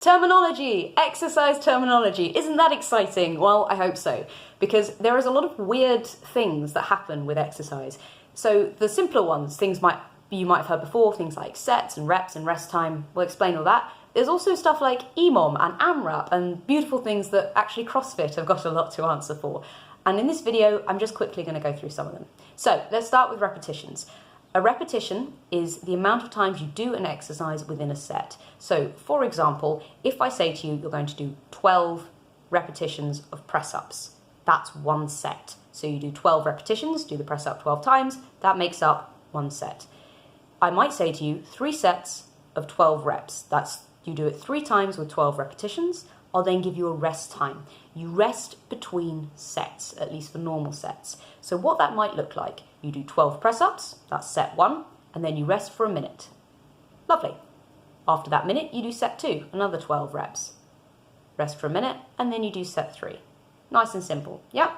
Terminology! Exercise terminology. Isn't that exciting? Well, I hope so, because there is a lot of weird things that happen with exercise. So the simpler ones, you might have heard before, things like sets and reps and rest time, we'll explain all that. There's also stuff like EMOM and AMRAP and beautiful things that actually CrossFit have got a lot to answer for. And in this video, I'm just quickly going to go through some of them. So let's start with repetitions. A repetition is the amount of times you do an exercise within a set. So, for example, if I say to you, you're going to do 12 repetitions of press-ups, that's one set. So you do 12 repetitions, do the press-up 12 times, that makes up one set. I might say to you, 3 sets of 12 reps. You do it 3 times with 12 repetitions. I'll then give you a rest time. You rest between sets, at least for normal sets. So what that might look like, you do 12 press-ups, that's set 1, and then you rest for a minute. Lovely. After that minute, you do set 2, another 12 reps. Rest for a minute, and then you do set 3. Nice and simple, yeah?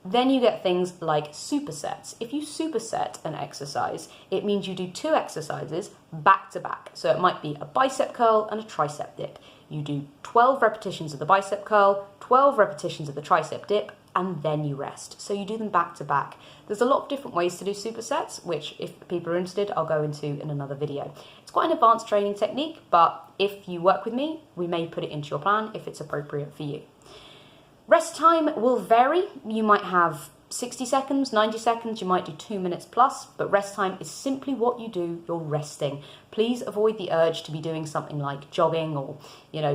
Then you get things like supersets. If you superset an exercise, it means you do 2 exercises back to back. So it might be a bicep curl and a tricep dip. You do 12 repetitions of the bicep curl, 12 repetitions of the tricep dip, and then you rest. So you do them back to back. There's a lot of different ways to do supersets, which if people are interested, I'll go into in another video. It's quite an advanced training technique, but if you work with me, we may put it into your plan if it's appropriate for you. Rest time will vary. You might have 60 seconds, 90 seconds, you might do 2 minutes plus, but rest time is simply what you do, you're resting. Please avoid the urge to be doing something like jogging or,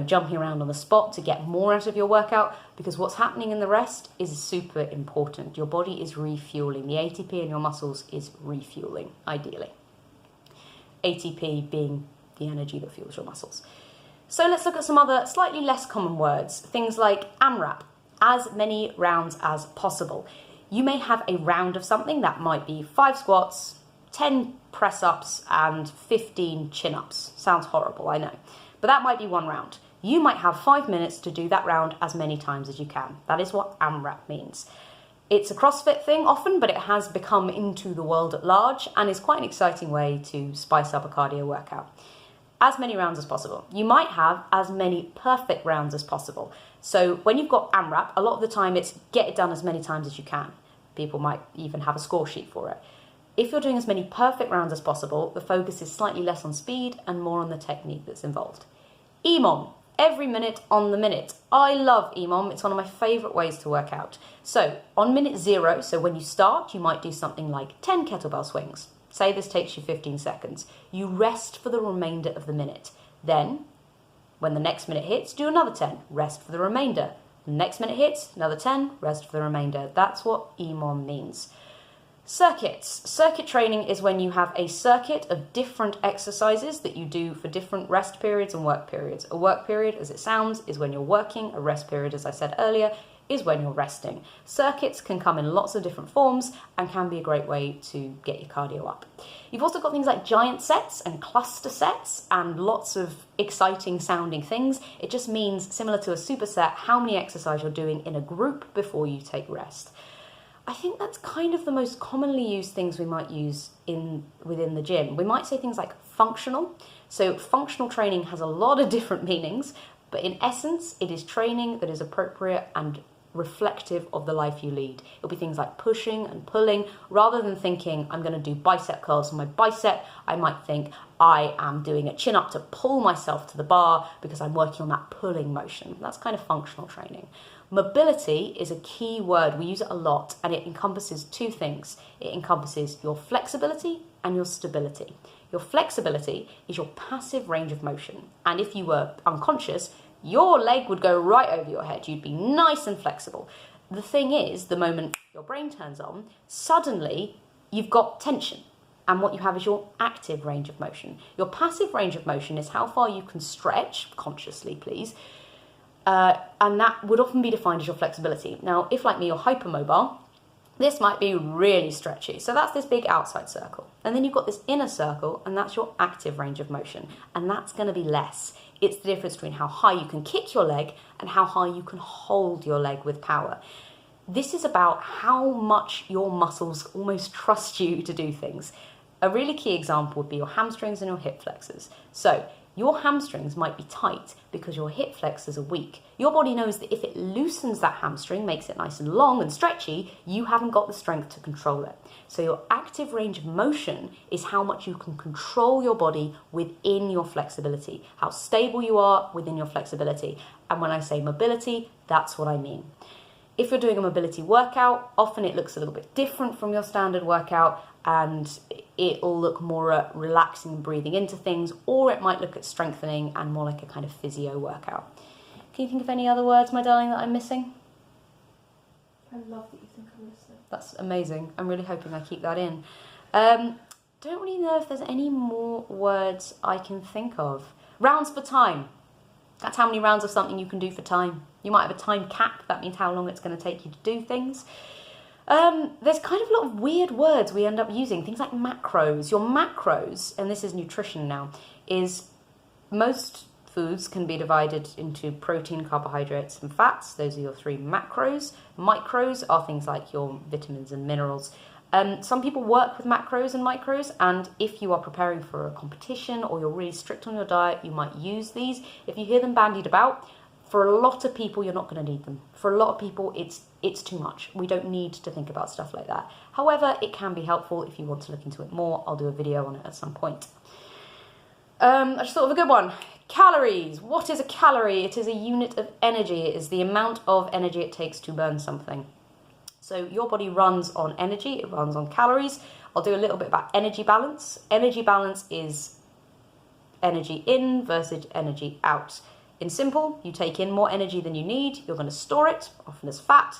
jumping around on the spot to get more out of your workout, because what's happening in the rest is super important. Your body is refueling. The ATP in your muscles is refueling, ideally. ATP being the energy that fuels your muscles. So let's look at some other slightly less common words, things like AMRAP, as many rounds as possible. You may have a round of something that might be 5 squats, 10 press-ups, and 15 chin-ups. Sounds horrible, I know. But that might be one round. You might have 5 minutes to do that round as many times as you can. That is what AMRAP means. It's a CrossFit thing often, but it has become into the world at large and is quite an exciting way to spice up a cardio workout. As many rounds as possible. You might have as many perfect rounds as possible. So when you've got AMRAP, a lot of the time it's get it done as many times as you can. People might even have a score sheet for it. If you're doing as many perfect rounds as possible, the focus is slightly less on speed and more on the technique that's involved. EMOM, every minute on the minute. I love EMOM, it's one of my favourite ways to work out. So on minute 0, so when you start, you might do something like 10 kettlebell swings. Say this takes you 15 seconds. You rest for the remainder of the minute. Then, when the next minute hits, do another 10. Rest for the remainder. The next minute hits, another 10. Rest for the remainder. That's what EMOM means. Circuits. Circuit training is when you have a circuit of different exercises that you do for different rest periods and work periods. A work period, as it sounds, is when you're working. A rest period, as I said earlier, is when you're resting. Circuits can come in lots of different forms and can be a great way to get your cardio up. You've also got things like giant sets and cluster sets and lots of exciting sounding things. It just means, similar to a superset, how many exercises you're doing in a group before you take rest. I think that's kind of the most commonly used things we might use within the gym. We might say things like functional. So functional training has a lot of different meanings, but in essence, it is training that is appropriate and reflective of the life you lead. It'll be things like pushing and pulling. Rather than thinking, I'm going to do bicep curls on my bicep, I might think, I am doing a chin up to pull myself to the bar because I'm working on that pulling motion. That's kind of functional training. Mobility is a key word. We use it a lot, and it encompasses 2 things. It encompasses your flexibility and your stability. Your flexibility is your passive range of motion. And if you were unconscious, your leg would go right over your head. You'd be nice and flexible. The thing is, the moment your brain turns on, suddenly you've got tension. And what you have is your active range of motion. Your passive range of motion is how far you can stretch, consciously please, and that would often be defined as your flexibility. Now, if like me, you're hypermobile, this might be really stretchy. So that's this big outside circle. And then you've got this inner circle, and that's your active range of motion. And that's going to be less. It's the difference between how high you can kick your leg and how high you can hold your leg with power. This is about how much your muscles almost trust you to do things. A really key example would be your hamstrings and your hip flexors. So Your hamstrings might be tight because your hip flexors are weak. Your body knows that if it loosens that hamstring, makes it nice and long and stretchy, you haven't got the strength to control it. So your active range of motion is how much you can control your body within your flexibility, how stable you are within your flexibility. And when I say mobility, that's what I mean. If you're doing a mobility workout, often it looks a little bit different from your standard workout, and it'll look more at relaxing and breathing into things, or it might look at strengthening and more like a kind of physio workout. Can you think of any other words, my darling, that I'm missing? I love that you think I'm listening. That's amazing. I'm really hoping I keep that in. Don't really know if there's any more words I can think of. Rounds for time. That's how many rounds of something you can do for time. You might have a time cap. That means how long it's going to take you to do things. There's kind of a lot of weird words we end up using. Things like macros. Your macros, and this is nutrition now, is most foods can be divided into protein, carbohydrates, and fats. Those are your 3 macros. Micros are things like your vitamins and minerals. Some people work with macros and micros, and if you are preparing for a competition or you're really strict on your diet, you might use these. If you hear them bandied about, for a lot of people, you're not going to need them. For a lot of people, it's too much. We don't need to think about stuff like that. However, it can be helpful if you want to look into it more. I'll do a video on it at some point. I just thought of a good one. Calories. What is a calorie? It is a unit of energy. It is the amount of energy it takes to burn something. So your body runs on energy. It runs on calories. I'll do a little bit about energy balance. Energy balance is energy in versus energy out. In simple, you take in more energy than you need, you're going to store it, often as fat,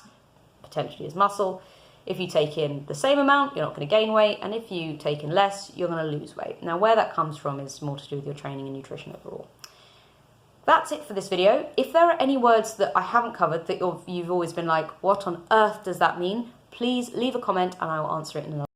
potentially as muscle. If you take in the same amount, you're not going to gain weight, and if you take in less, you're going to lose weight. Now, where that comes from is more to do with your training and nutrition overall. That's it for this video. If there are any words that I haven't covered that you've always been like, what on earth does that mean? Please leave a comment and I will answer it in another